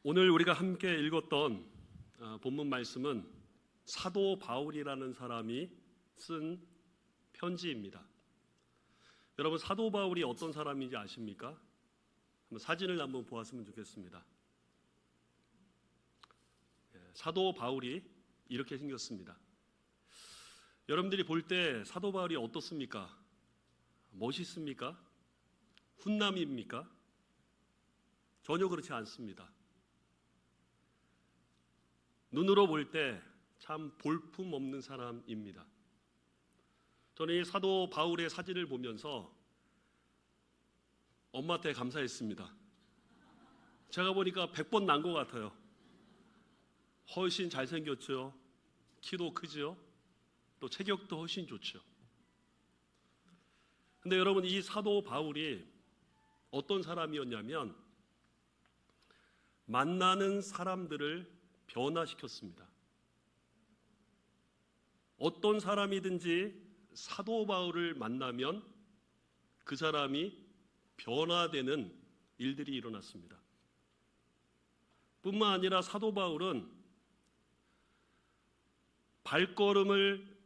오늘 우리가 함께 읽었던 본문 말씀은 사도 바울이라는 사람이 쓴 편지입니다. 여러분, 사도 바울이 어떤 사람인지 아십니까? 사진을 한번 보았으면 좋겠습니다. 사도 바울이 이렇게 생겼습니다. 여러분들이 볼 때 사도 바울이 어떻습니까? 멋있습니까? 훈남입니까? 전혀 그렇지 않습니다. 눈으로 볼 때 참 볼품없는 사람입니다. 저는 이 사도 바울의 사진을 보면서 엄마한테 감사했습니다. 제가 보니까 100번 난 것 같아요. 훨씬 잘생겼죠. 키도 크죠. 또 체격도 훨씬 좋죠. 근데 여러분, 이 사도 바울이 어떤 사람이었냐면 만나는 사람들을 변화시켰습니다. 어떤 사람이든지 사도 바울을 만나면 그 사람이 변화되는 일들이 일어났습니다. 뿐만 아니라 사도 바울은 발걸음을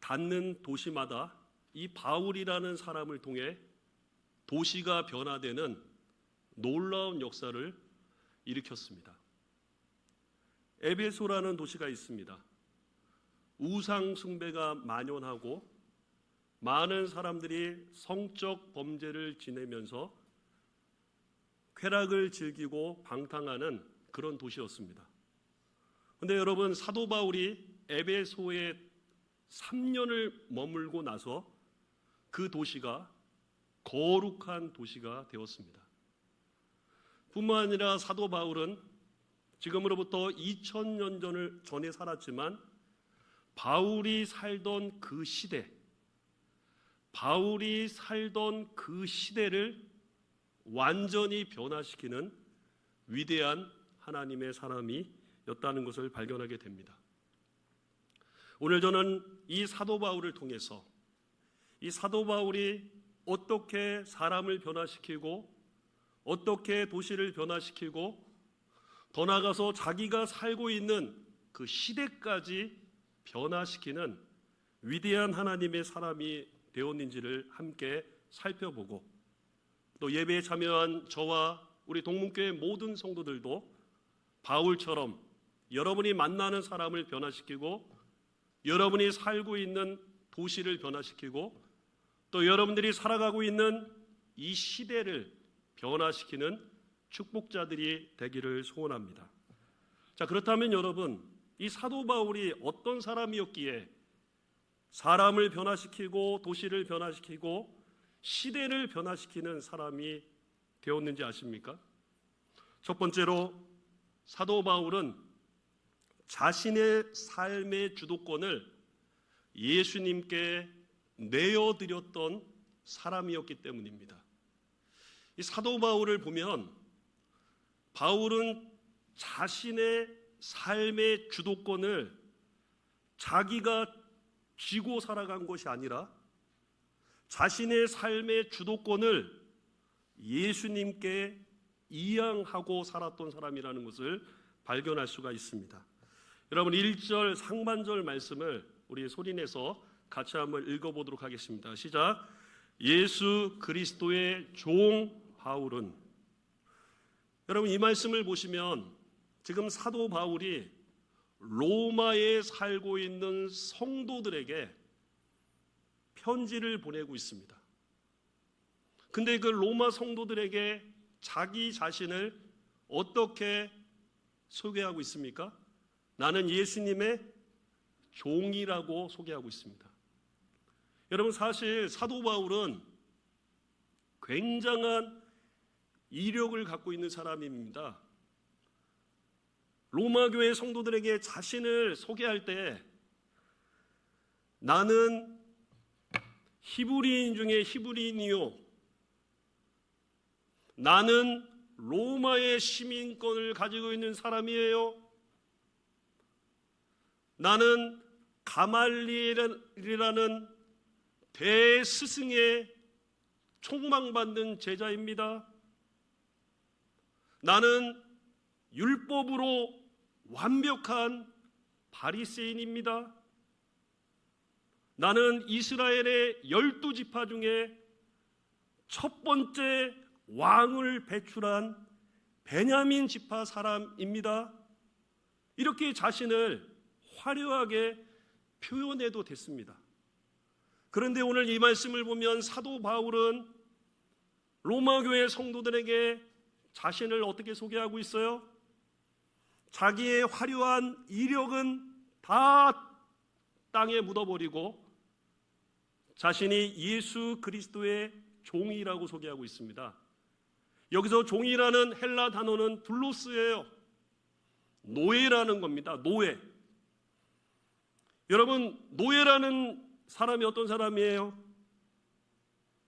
닿는 도시마다 이 바울이라는 사람을 통해 도시가 변화되는 놀라운 역사를 일으켰습니다. 에베소라는 도시가 있습니다. 우상 숭배가 만연하고 많은 사람들이 성적 범죄를 지내면서 쾌락을 즐기고 방탕하는 그런 도시였습니다. 그런데 여러분, 사도 바울이 에베소에 3년을 머물고 나서 그 도시가 거룩한 도시가 되었습니다. 뿐만 아니라 사도 바울은 지금으로부터 2000년 전에 살았지만 바울이 살던 그 시대를 완전히 변화시키는 위대한 하나님의 사람이었다는 것을 발견하게 됩니다. 오늘 저는 이 사도 바울을 통해서 이 사도 바울이 어떻게 사람을 변화시키고 어떻게 도시를 변화시키고 더 나아가서 자기가 살고 있는 그 시대까지 변화시키는 위대한 하나님의 사람이 되었는지를 함께 살펴보고, 또 예배에 참여한 저와 우리 동문교회 모든 성도들도 바울처럼 여러분이 만나는 사람을 변화시키고 여러분이 살고 있는 도시를 변화시키고 또 여러분들이 살아가고 있는 이 시대를 변화시키는 축복자들이 되기를 소원합니다. 자, 그렇다면 여러분, 이 사도 바울이 어떤 사람이었기에 사람을 변화시키고 도시를 변화시키고 시대를 변화시키는 사람이 되었는지 아십니까? 첫 번째로 사도 바울은 자신의 삶의 주도권을 예수님께 내어드렸던 사람이었기 때문입니다. 이 사도 바울을 보면 바울은 자신의 삶의 주도권을 자기가 쥐고 살아간 것이 아니라 자신의 삶의 주도권을 예수님께 이양하고 살았던 사람이라는 것을 발견할 수가 있습니다. 여러분, 1절 상반절 말씀을 우리 소리내서 같이 한번 읽어보도록 하겠습니다. 시작. 예수 그리스도의 종 바울은. 여러분, 이 말씀을 보시면 지금 사도 바울이 로마에 살고 있는 성도들에게 편지를 보내고 있습니다. 근데 그 로마 성도들에게 자기 자신을 어떻게 소개하고 있습니까? 나는 예수님의 종이라고 소개하고 있습니다. 여러분, 사실 사도 바울은 굉장한 이력을 갖고 있는 사람입니다. 로마 교회 성도들에게 자신을 소개할 때 나는 히브리인 중에 히브리인이요, 나는 로마의 시민권을 가지고 있는 사람이에요, 나는 가말리엘이라는 대스승의 총망받는 제자입니다, 나는 율법으로 완벽한 바리새인입니다. 나는 이스라엘의 12지파 중에 첫 번째 왕을 배출한 베냐민 지파 사람입니다. 이렇게 자신을 화려하게 표현해도 됐습니다. 그런데 오늘 이 말씀을 보면 사도 바울은 로마 교회 성도들에게 자신을 어떻게 소개하고 있어요? 자기의 화려한 이력은 다 땅에 묻어버리고 자신이 예수 그리스도의 종이라고 소개하고 있습니다. 여기서 종이라는 헬라 단어는 둘로스예요. 노예라는 겁니다. 노예. 여러분, 노예라는 사람이 어떤 사람이에요?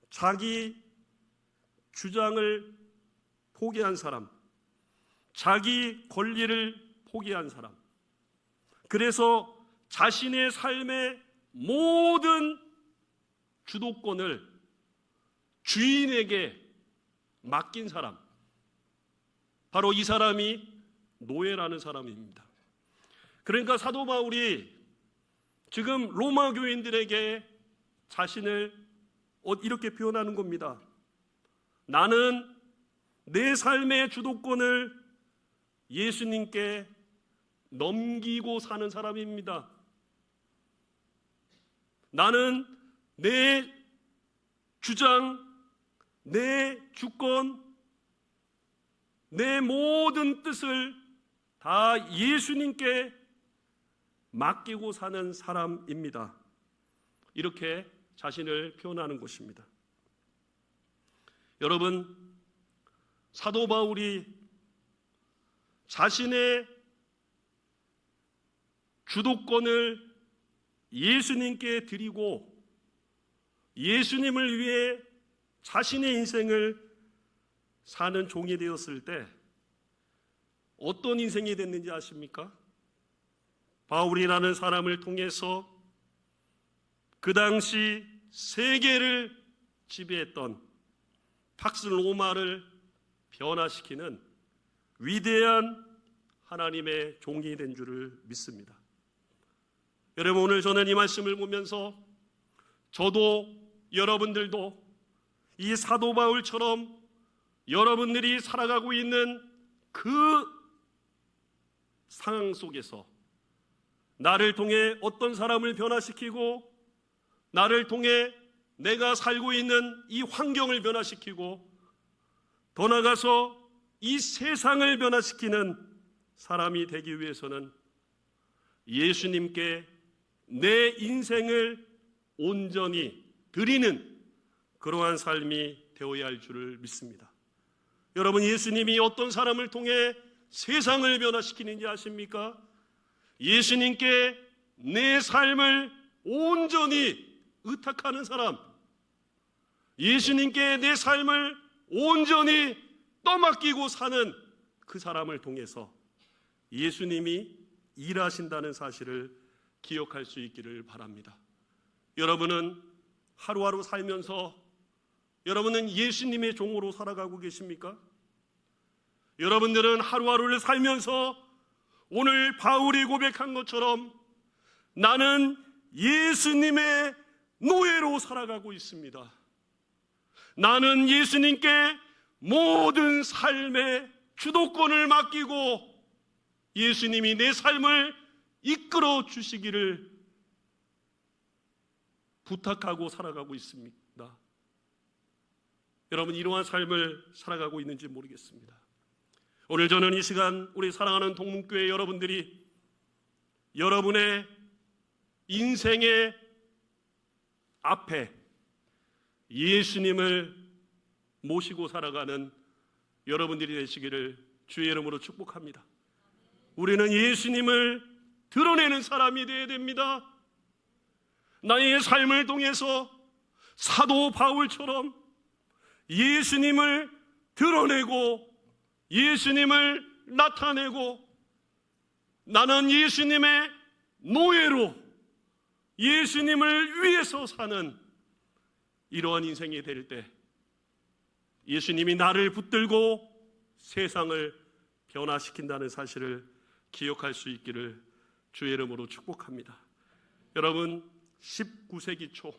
자기 주장을 포기한 사람, 자기 권리를 포기한 사람, 그래서 자신의 삶의 모든 주도권을 주인에게 맡긴 사람, 바로 이 사람이 노예라는 사람입니다. 그러니까 사도 바울이 지금 로마 교인들에게 자신을 이렇게 표현하는 겁니다. 나는 내 삶의 주도권을 예수님께 넘기고 사는 사람입니다. 나는 내 주장, 내 주권, 내 모든 뜻을 다 예수님께 맡기고 사는 사람입니다. 이렇게 자신을 표현하는 것입니다. 여러분, 사도 바울이 자신의 주도권을 예수님께 드리고 예수님을 위해 자신의 인생을 사는 종이 되었을 때 어떤 인생이 됐는지 아십니까? 바울이라는 사람을 통해서 그 당시 세계를 지배했던 팍스 로마를 변화시키는 위대한 하나님의 종이 된 줄을 믿습니다. 여러분, 오늘 저는 이 말씀을 보면서 저도 여러분들도 이 사도 바울처럼 여러분들이 살아가고 있는 그 상황 속에서 나를 통해 어떤 사람을 변화시키고 나를 통해 내가 살고 있는 이 환경을 변화시키고 더 나아가서 이 세상을 변화시키는 사람이 되기 위해서는 예수님께 내 인생을 온전히 드리는 그러한 삶이 되어야 할 줄을 믿습니다. 여러분, 예수님이 어떤 사람을 통해 세상을 변화시키는지 아십니까? 예수님께 내 삶을 온전히 의탁하는 사람, 예수님께 내 삶을 온전히 떠맡기고 사는 그 사람을 통해서 예수님이 일하신다는 사실을 기억할 수 있기를 바랍니다. 여러분은 하루하루 살면서 여러분은 예수님의 종으로 살아가고 계십니까? 여러분들은 하루하루를 살면서 오늘 바울이 고백한 것처럼 나는 예수님의 노예로 살아가고 있습니다. 나는 예수님께 모든 삶의 주도권을 맡기고 예수님이 내 삶을 이끌어 주시기를 부탁하고 살아가고 있습니다. 여러분, 이러한 삶을 살아가고 있는지 모르겠습니다. 오늘 저는 이 시간 우리 사랑하는 동문교회 여러분들이 여러분의 인생의 앞에 예수님을 모시고 살아가는 여러분들이 되시기를 주의 이름으로 축복합니다. 우리는 예수님을 드러내는 사람이 되어야 됩니다. 나의 삶을 통해서 사도 바울처럼 예수님을 드러내고 예수님을 나타내고 나는 예수님의 노예로 예수님을 위해서 사는 이러한 인생이 될 때 예수님이 나를 붙들고 세상을 변화시킨다는 사실을 기억할 수 있기를 주의 이름으로 축복합니다. 여러분, 19세기 초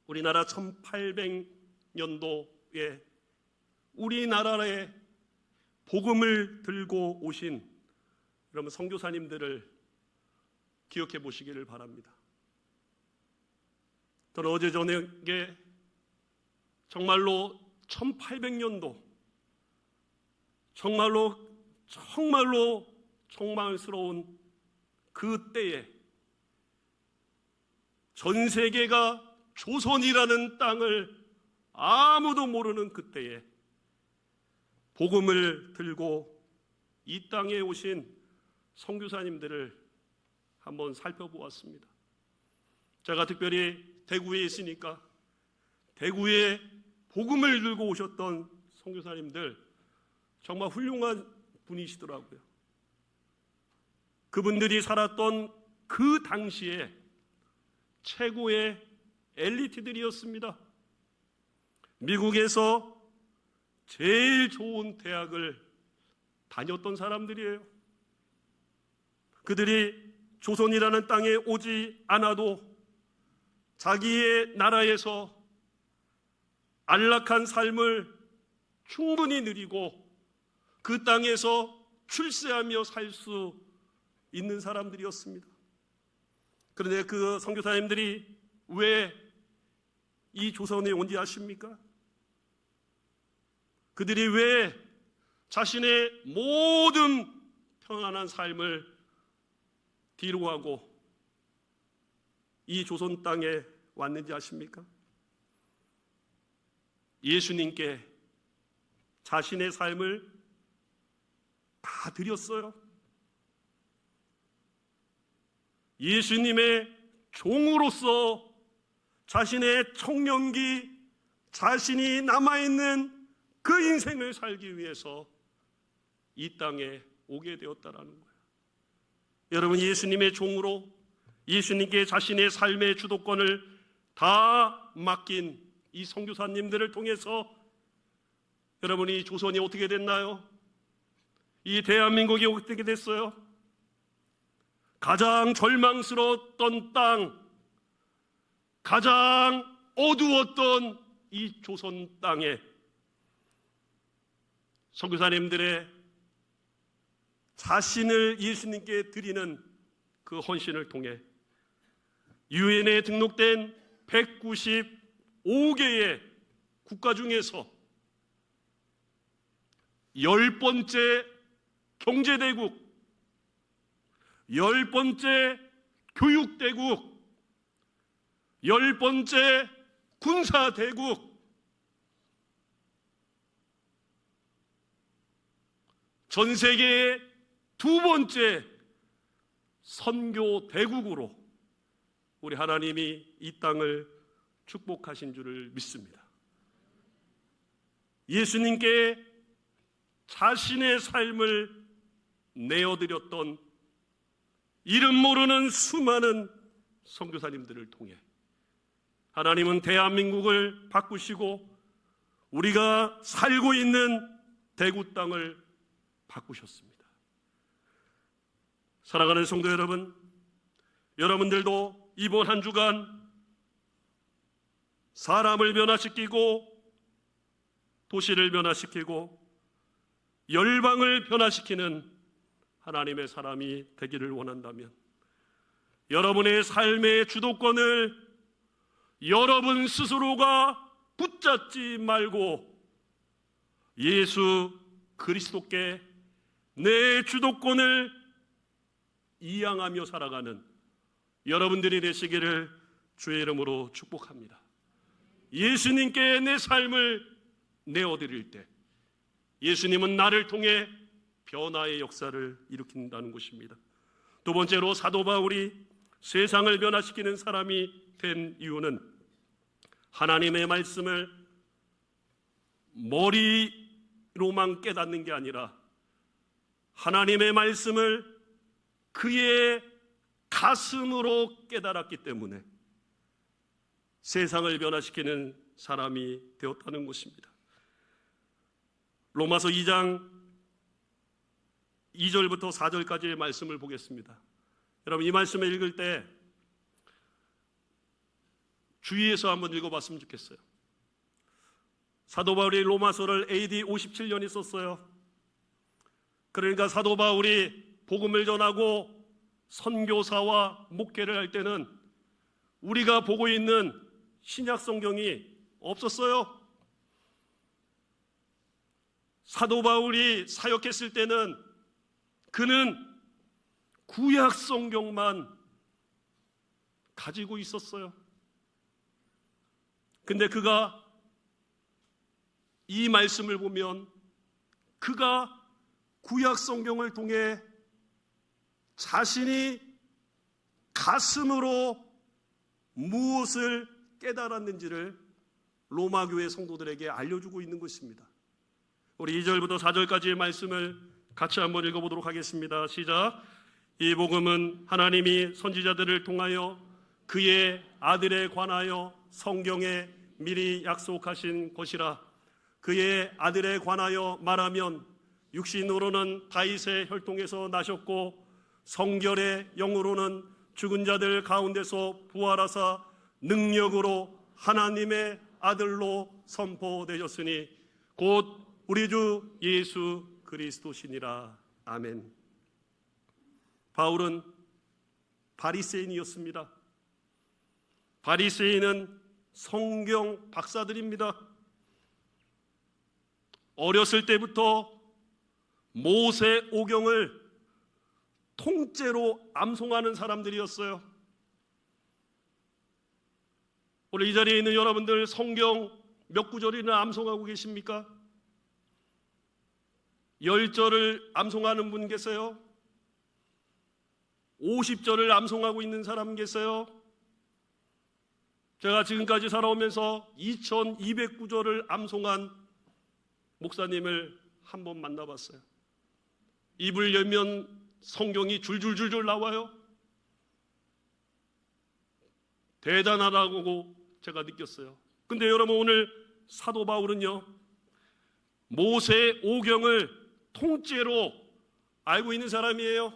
우리나라 1800년도에 우리나라에 복음을 들고 오신 여러분 선교사님들을 기억해 보시기를 바랍니다. 저는 어제 저녁에 정말로 1800년도 정말로 총망스러운 그 때에 전 세계가 조선이라는 땅을 아무도 모르는 그때에 복음을 들고 이 땅에 오신 선교사님들을 한번 살펴보았습니다. 제가 특별히 대구에 있으니까 대구에 복음을 들고 오셨던 선교사님들 정말 훌륭한 분이시더라고요. 그분들이 살았던 그 당시에 최고의 엘리트들이었습니다. 미국에서 제일 좋은 대학을 다녔던 사람들이에요. 그들이 조선이라는 땅에 오지 않아도 자기의 나라에서 안락한 삶을 충분히 누리고 그 땅에서 출세하며 살 수 있는 사람들이었습니다. 그런데 그 선교사님들이 왜 이 조선에 온지 아십니까? 그들이 왜 자신의 모든 평안한 삶을 뒤로하고 이 조선 땅에 왔는지 아십니까? 예수님께 자신의 삶을 다 드렸어요. 예수님의 종으로서 자신의 청년기, 자신이 남아있는 그 인생을 살기 위해서 이 땅에 오게 되었다라는 거예요. 여러분, 예수님의 종으로 예수님께 자신의 삶의 주도권을 다 맡긴 이 선교사님들을 통해서 여러분이 조선이 어떻게 됐나요? 이 대한민국이 어떻게 됐어요? 가장 절망스러웠던 땅, 가장 어두웠던 이 조선 땅에 선교사님들의 자신을 예수님께 드리는 그 헌신을 통해 유엔에 등록된 195개의 국가 중에서 10번째 경제대국, 10번째 교육대국, 10번째 군사대국, 전 세계의 2번째 선교대국으로 우리 하나님이 이 땅을 축복하신 줄을 믿습니다. 예수님께 자신의 삶을 내어드렸던 이름 모르는 수많은 선교사님들을 통해 하나님은 대한민국을 바꾸시고 우리가 살고 있는 대구 땅을 바꾸셨습니다. 사랑하는 성도 여러분, 여러분들도 이번 한 주간 사람을 변화시키고 도시를 변화시키고 열방을 변화시키는 하나님의 사람이 되기를 원한다면 여러분의 삶의 주도권을 여러분 스스로가 붙잡지 말고 예수 그리스도께 내 주도권을 이양하며 살아가는 여러분들이 되시기를 주의 이름으로 축복합니다. 예수님께 내 삶을 내어드릴 때 예수님은 나를 통해 변화의 역사를 일으킨다는 것입니다. 두 번째로 사도 바울이 세상을 변화시키는 사람이 된 이유는 하나님의 말씀을 머리로만 깨닫는 게 아니라 하나님의 말씀을 그의 가슴으로 깨달았기 때문에 세상을 변화시키는 사람이 되었다는 것입니다. 로마서 2장 2절부터 4절까지의 말씀을 보겠습니다. 여러분, 이 말씀을 읽을 때 주의해서 한번 읽어봤으면 좋겠어요. 사도 바울이 로마서를 AD 57년이 썼어요. 그러니까 사도 바울이 복음을 전하고 선교사와 목회를 할 때는 우리가 보고 있는 신약 성경이 없었어요. 사도 바울이 사역했을 때는 그는 구약 성경만 가지고 있었어요. 근데 그가 이 말씀을 보면 그가 구약 성경을 통해 자신이 가슴으로 무엇을 깨달았는지를 로마 교회 성도들에게 알려주고 있는 것입니다. 우리 2절부터 4절까지의 말씀을 같이 한번 읽어보도록 하겠습니다. 시작. 이 복음은 하나님이 선지자들을 통하여 그의 아들에 관하여 성경에 미리 약속하신 것이라. 그의 아들에 관하여 말하면 육신으로는 다윗의 혈통에서 나셨고 성결의 영으로는 죽은 자들 가운데서 부활하사 능력으로 하나님의 아들로 선포되셨으니 곧 우리 주 예수 그리스도시니라. 아멘. 바울은 바리새인이었습니다. 바리새인은 성경 박사들입니다. 어렸을 때부터 모세 오경을 통째로 암송하는 사람들이었어요. 오늘 이 자리에 있는 여러분들 성경 몇 구절이나 암송하고 계십니까? 10절을 암송하는 분 계세요? 50절을 암송하고 있는 사람 계세요? 제가 지금까지 살아오면서 2209절을 암송한 목사님을 한번 만나봤어요. 입을 열면 성경이 줄줄줄줄 나와요. 대단하다고 제가 느꼈어요. 근데 여러분, 오늘 사도 바울은요, 모세 오경을 통째로 알고 있는 사람이에요.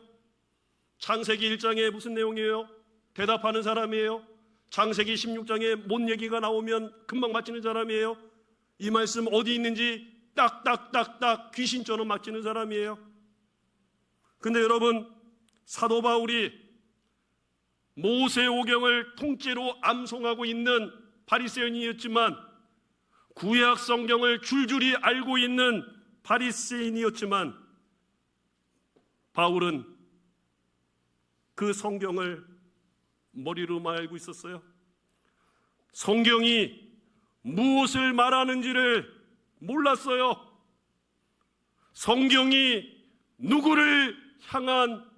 창세기 1장에 무슨 내용이에요? 대답하는 사람이에요. 창세기 16장에 뭔 얘기가 나오면 금방 맞히는 사람이에요. 이 말씀 어디 있는지 딱딱딱딱 귀신처럼 맞히는 사람이에요. 근데 여러분, 사도 바울이 모세 오경을 통째로 암송하고 있는 바리새인이었지만, 구약 성경을 줄줄이 알고 있는 바리새인이었지만, 바울은 그 성경을 머리로만 알고 있었어요. 성경이 무엇을 말하는지를 몰랐어요. 성경이 누구를 향한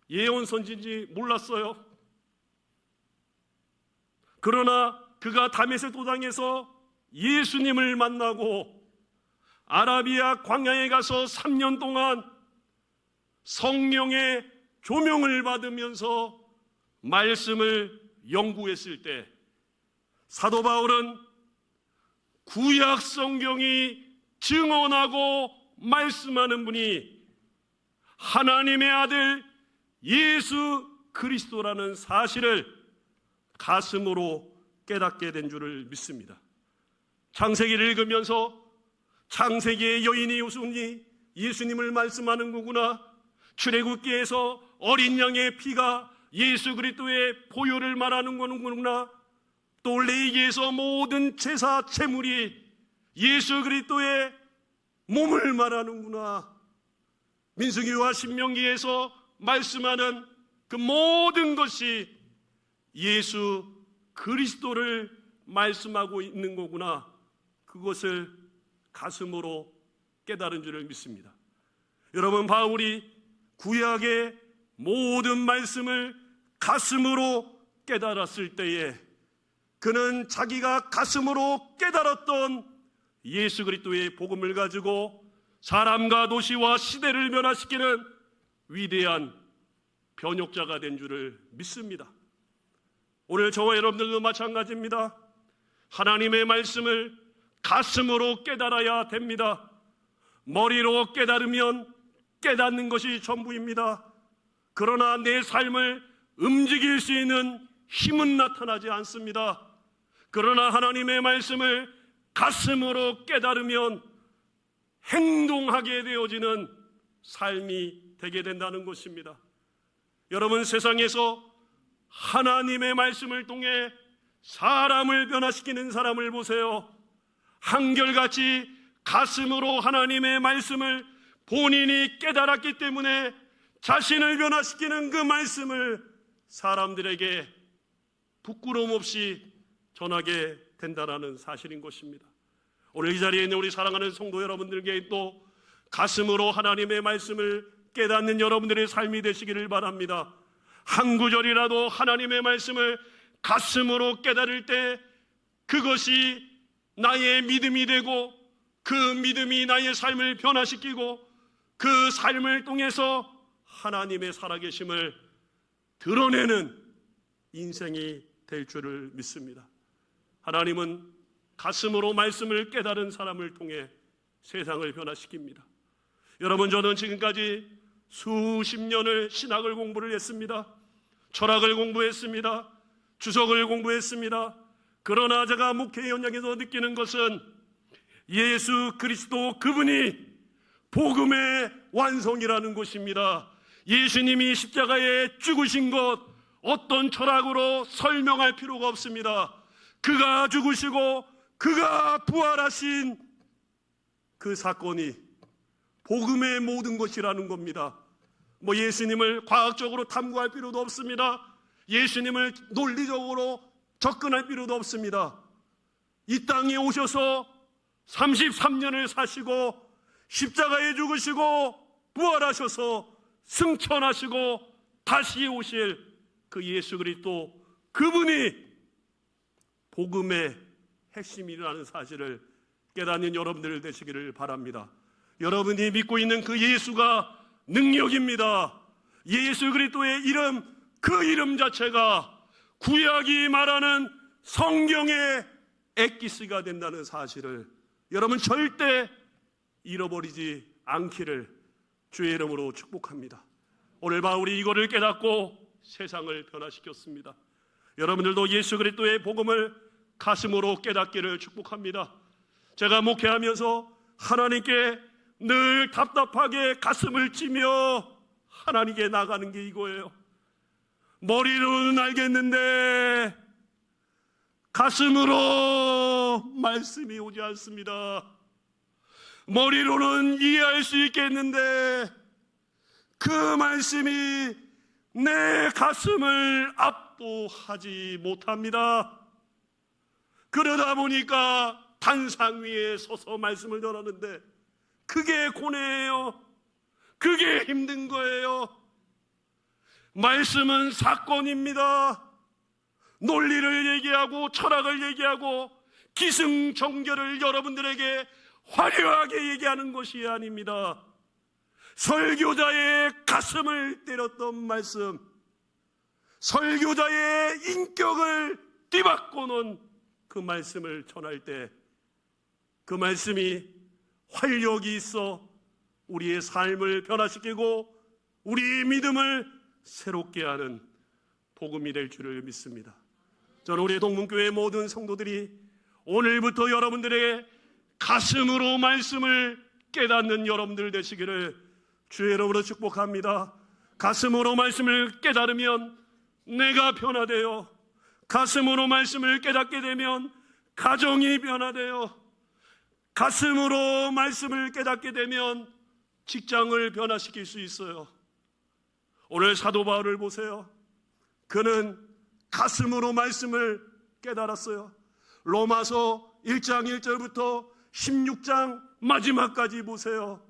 예언 선지인지 몰랐어요. 그러나 그가 다메섹 도당에서 예수님을 만나고 아라비아 광야에 가서 3년 동안 성령의 조명을 받으면서 말씀을 연구했을 때, 사도 바울은 구약 성경이 증언하고 말씀하는 분이 하나님의 아들 예수 그리스도라는 사실을 가슴으로 깨닫게 된 줄을 믿습니다. 창세기를 읽으면서 창세기의 여인이 웃으니 예수님을 말씀하는 거구나, 출애굽기에서 어린 양의 피가 예수 그리스도의 보혈을 말하는 거구나, 또 레위기에서 모든 제사 제물이 예수 그리스도의 몸을 말하는구나, 민수기와 신명기에서 말씀하는 그 모든 것이 예수 그리스도를 말씀하고 있는 거구나, 그것을 가슴으로 깨달은 줄을 믿습니다. 여러분, 바울이 구약의 모든 말씀을 가슴으로 깨달았을 때에 그는 자기가 가슴으로 깨달았던 예수 그리스도의 복음을 가지고 사람과 도시와 시대를 변화시키는 위대한 변혁자가 된 줄을 믿습니다. 오늘 저와 여러분들도 마찬가지입니다. 하나님의 말씀을 가슴으로 깨달아야 됩니다. 머리로 깨달으면 깨닫는 것이 전부입니다. 그러나 내 삶을 움직일 수 있는 힘은 나타나지 않습니다. 그러나 하나님의 말씀을 가슴으로 깨달으면 행동하게 되어지는 삶이 되게 된다는 것입니다. 여러분, 세상에서 하나님의 말씀을 통해 사람을 변화시키는 사람을 보세요. 한결같이 가슴으로 하나님의 말씀을 본인이 깨달았기 때문에 자신을 변화시키는 그 말씀을 사람들에게 부끄러움 없이 전하게 된다는 사실인 것입니다. 오늘 이 자리에 있는 우리 사랑하는 성도 여러분들께 또 가슴으로 하나님의 말씀을 깨닫는 여러분들의 삶이 되시기를 바랍니다. 한 구절이라도 하나님의 말씀을 가슴으로 깨달을 때 그것이 나의 믿음이 되고 그 믿음이 나의 삶을 변화시키고 그 삶을 통해서 하나님의 살아계심을 드러내는 인생이 될 줄을 믿습니다. 하나님은 가슴으로 말씀을 깨달은 사람을 통해 세상을 변화시킵니다. 여러분, 저는 지금까지 수십 년을 신학을 공부를 했습니다. 철학을 공부했습니다. 주석을 공부했습니다. 그러나 제가 목회 현장에서 느끼는 것은 예수 그리스도 그분이 복음의 완성이라는 것입니다. 예수님이 십자가에 죽으신 것 어떤 철학으로 설명할 필요가 없습니다. 그가 죽으시고 그가 부활하신 그 사건이 복음의 모든 것이라는 겁니다. 예수님을 과학적으로 탐구할 필요도 없습니다. 예수님을 논리적으로 접근할 필요도 없습니다. 이 땅에 오셔서 33년을 사시고 십자가에 죽으시고 부활하셔서 승천하시고 다시 오실 그 예수 그리스도 그분이 복음의 핵심이라는 사실을 깨닫는 여러분들 되시기를 바랍니다. 여러분이 믿고 있는 그 예수가 능력입니다. 예수 그리스도의 이름, 그 이름 자체가 구약이 말하는 성경의 엑기스가 된다는 사실을 여러분 절대 잃어버리지 않기를 주의 이름으로 축복합니다. 오늘 바울이 이거를 깨닫고 세상을 변화시켰습니다. 여러분들도 예수 그리스도의 복음을 가슴으로 깨닫기를 축복합니다. 제가 목회하면서 하나님께 늘 답답하게 가슴을 찌며 하나님께 나가는 게 이거예요. 머리로는 알겠는데 가슴으로 말씀이 오지 않습니다. 머리로는 이해할 수 있겠는데 그 말씀이 내 가슴을 압도하지 못합니다. 그러다 보니까 단상 위에 서서 말씀을 전하는데 그게 고뇌예요. 그게 힘든 거예요. 말씀은 사건입니다. 논리를 얘기하고 철학을 얘기하고 기승전결을 여러분들에게 화려하게 얘기하는 것이 아닙니다. 설교자의 가슴을 때렸던 말씀, 설교자의 인격을 뒤바꾸는 그 말씀을 전할 때 그 말씀이 활력이 있어 우리의 삶을 변화시키고 우리의 믿음을 새롭게 하는 복음이 될 줄을 믿습니다. 저는 우리 동문교회 모든 성도들이 오늘부터 여러분들의 가슴으로 말씀을 깨닫는 여러분들 되시기를 주의 이름으로 축복합니다. 가슴으로 말씀을 깨달으면 내가 변화되어, 가슴으로 말씀을 깨닫게 되면 가정이 변화되어, 가슴으로 말씀을 깨닫게 되면 직장을 변화시킬 수 있어요. 오늘 사도 바울을 보세요. 그는 가슴으로 말씀을 깨달았어요. 로마서 1장 1절부터 16장 마지막까지 보세요.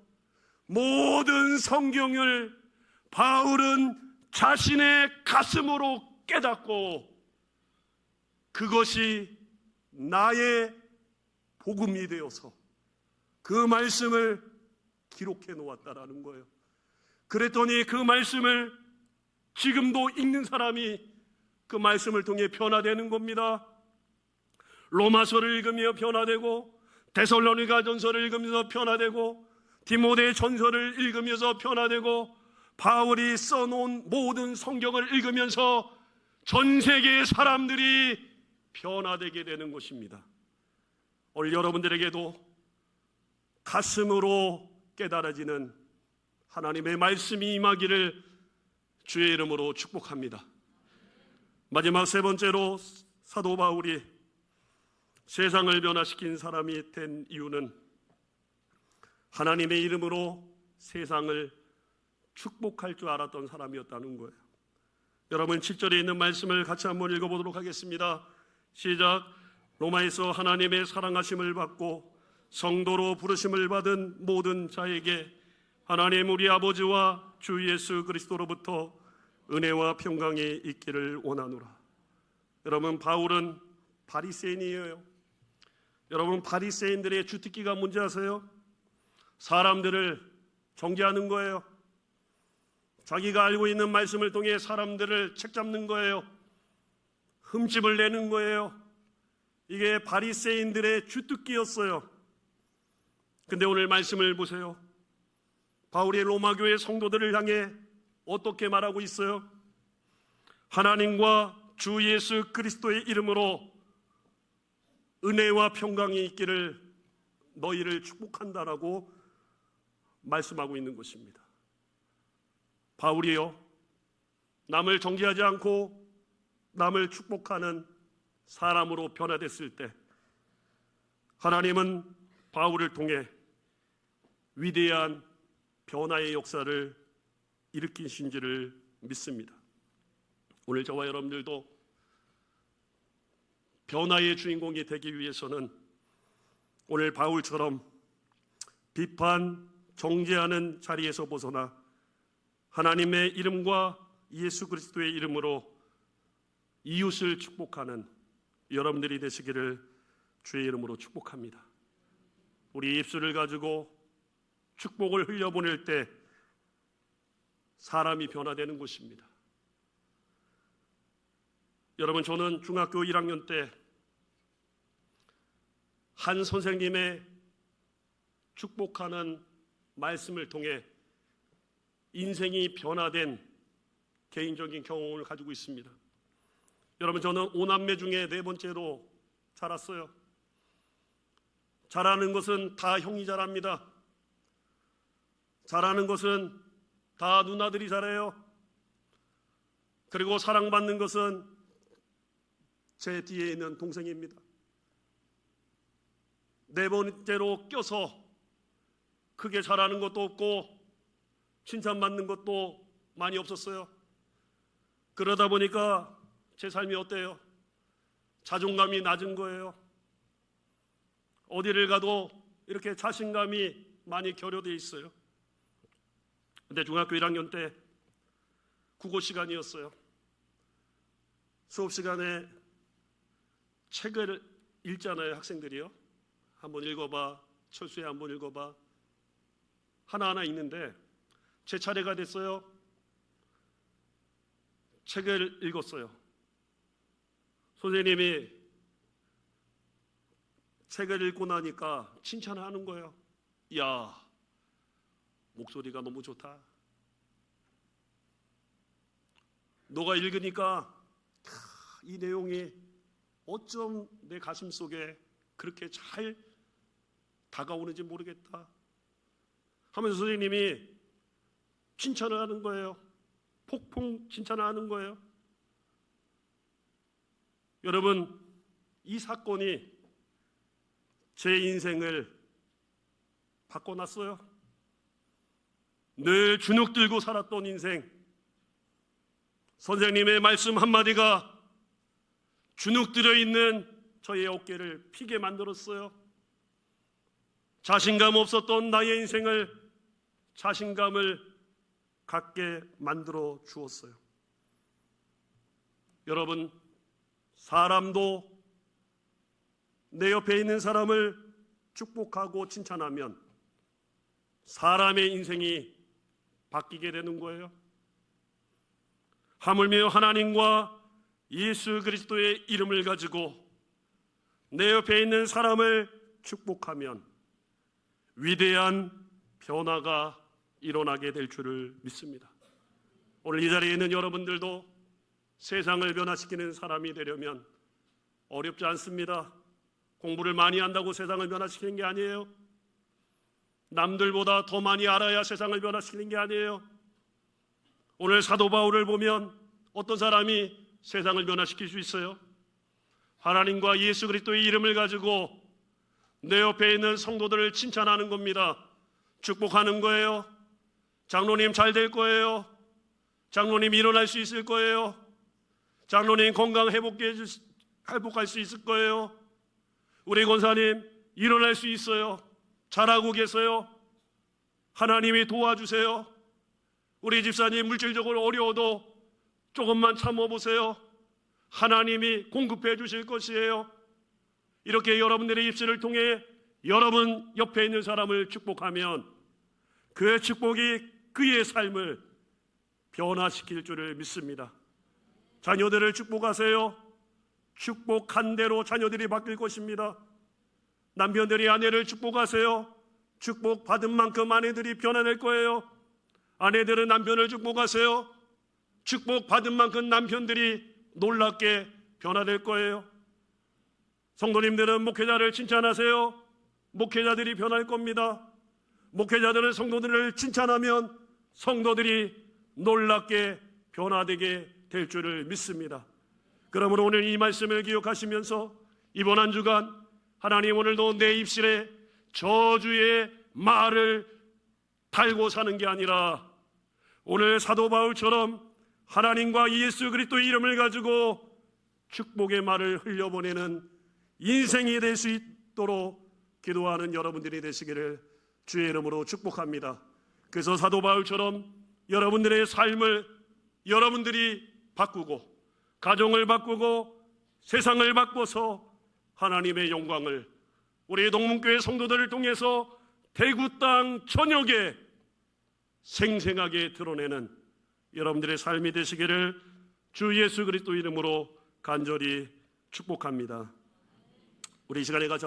모든 성경을 바울은 자신의 가슴으로 깨닫고 그것이 나의 복음이 되어서 그 말씀을 기록해 놓았다라는 거예요. 그랬더니 그 말씀을 지금도 읽는 사람이 그 말씀을 통해 변화되는 겁니다. 로마서를 읽으며 변화되고 데살로니가전서를 읽으면서 변화되고 디모데 전서를 읽으면서 변화되고 바울이 써놓은 모든 성경을 읽으면서 전 세계의 사람들이 변화되게 되는 것입니다. 오늘 여러분들에게도 가슴으로 깨달아지는 하나님의 말씀이 임하기를 주의 이름으로 축복합니다. 마지막 세 번째로 사도 바울이 세상을 변화시킨 사람이 된 이유는 하나님의 이름으로 세상을 축복할 줄 알았던 사람이었다는 거예요. 여러분 7절에 있는 말씀을 같이 한번 읽어보도록 하겠습니다. 시작. 로마에서 하나님의 사랑하심을 받고 성도로 부르심을 받은 모든 자에게 하나님 우리 아버지와 주 예수 그리스도로부터 은혜와 평강이 있기를 원하노라. 여러분 바울은 바리새인이에요. 여러분 바리새인들의 주특기가 뭔지 아세요? 사람들을 정죄하는 거예요. 자기가 알고 있는 말씀을 통해 사람들을 책잡는 거예요. 흠집을 내는 거예요. 이게 바리새인들의 주특기였어요. 근데 오늘 말씀을 보세요. 바울이 로마 교회 성도들을 향해 어떻게 말하고 있어요? 하나님과 주 예수 그리스도의 이름으로 은혜와 평강이 있기를 너희를 축복한다라고 말씀하고 있는 것입니다. 바울이요, 남을 정죄하지 않고 남을 축복하는 사람으로 변화됐을 때 하나님은 바울을 통해 위대한 변화의 역사를 일으키신 줄을 믿습니다. 오늘 저와 여러분들도 변화의 주인공이 되기 위해서는 오늘 바울처럼 비판, 정죄하는 자리에서 벗어나 하나님의 이름과 예수 그리스도의 이름으로 이웃을 축복하는 여러분들이 되시기를 주의 이름으로 축복합니다. 우리 입술을 가지고 축복을 흘려보낼 때 사람이 변화되는 것입니다. 여러분 저는 중학교 1학년 때 한 선생님의 축복하는 말씀을 통해 인생이 변화된 개인적인 경험을 가지고 있습니다. 여러분 저는 5남매 중에 4번째로 자랐어요. 잘하는 것은 다 형이 잘합니다. 잘하는 것은 다 누나들이 잘해요. 그리고 사랑받는 것은 제 뒤에 있는 동생입니다. 4번째로 껴서 크게 잘하는 것도 없고 칭찬받는 것도 많이 없었어요. 그러다 보니까 제 삶이 어때요? 자존감이 낮은 거예요. 어디를 가도 이렇게 자신감이 많이 결여되어 있어요. 근데 중학교 1학년 때 국어 시간이었어요. 수업 시간에 책을 읽잖아요, 학생들이요. 한번 읽어봐, 철수야 한번 읽어봐. 하나하나 읽는데 제 차례가 됐어요. 책을 읽었어요. 선생님이 책을 읽고 나니까 칭찬을 하는 거예요. 야, 목소리가 너무 좋다. 너가 읽으니까 이 내용이 어쩜 내 가슴 속에 그렇게 잘 다가오는지 모르겠다 하면서 선생님이 칭찬을 하는 거예요. 폭풍 칭찬을 하는 거예요. 여러분 이 사건이 제 인생을 바꿔놨어요. 늘 주눅 들고 살았던 인생, 선생님의 말씀 한마디가 주눅 들어 있는 저의 어깨를 피게 만들었어요. 자신감 없었던 나의 인생을 자신감을 갖게 만들어 주었어요. 여러분, 사람도 내 옆에 있는 사람을 축복하고 칭찬하면 사람의 인생이 바뀌게 되는 거예요. 하물며 하나님과 예수 그리스도의 이름을 가지고 내 옆에 있는 사람을 축복하면 위대한 변화가 일어나게 될 줄을 믿습니다. 오늘 이 자리에 있는 여러분들도 세상을 변화시키는 사람이 되려면 어렵지 않습니다. 공부를 많이 한다고 세상을 변화시키는 게 아니에요. 남들보다 더 많이 알아야 세상을 변화시키는 게 아니에요. 오늘 사도 바울을 보면 어떤 사람이 세상을 변화시킬 수 있어요? 하나님과 예수 그리스도의 이름을 가지고 내 옆에 있는 성도들을 칭찬하는 겁니다. 축복하는 거예요. 장로님 잘 될 거예요. 장로님 일어날 수 있을 거예요. 장로님 건강 회복할 수 있을 거예요. 우리 권사님 일어날 수 있어요. 잘하고 계세요. 하나님이 도와주세요. 우리 집사님 물질적으로 어려워도 조금만 참아보세요. 하나님이 공급해 주실 것이에요. 이렇게 여러분들의 입술을 통해 여러분 옆에 있는 사람을 축복하면 그의 축복이 그의 삶을 변화시킬 줄을 믿습니다. 자녀들을 축복하세요. 축복한 대로 자녀들이 바뀔 것입니다. 남편들이 아내를 축복하세요. 축복받은 만큼 아내들이 변화될 거예요. 아내들은 남편을 축복하세요. 축복받은 만큼 남편들이 놀랍게 변화될 거예요. 성도님들은 목회자를 칭찬하세요. 목회자들이 변할 겁니다. 목회자들은 성도들을 칭찬하면 성도들이 놀랍게 변화되게 될 줄을 믿습니다. 그러므로 오늘 이 말씀을 기억하시면서 이번 한 주간 하나님 오늘도 내 입술에 저주의 말을 달고 사는 게 아니라 오늘 사도 바울처럼 하나님과 예수 그리스도의 이름을 가지고 축복의 말을 흘려보내는 인생이 될 수 있도록 기도하는 여러분들이 되시기를 주의 이름으로 축복합니다. 그래서 사도 바울처럼 여러분들의 삶을 여러분들이 바꾸고 가정을 바꾸고 세상을 바꿔서 하나님의 영광을 우리 동문교회 성도들을 통해서 대구 땅 전역에 생생하게 드러내는 여러분들의 삶이 되시기를 주 예수 그리스도 이름으로 간절히 축복합니다. 우리 이 시간에 같이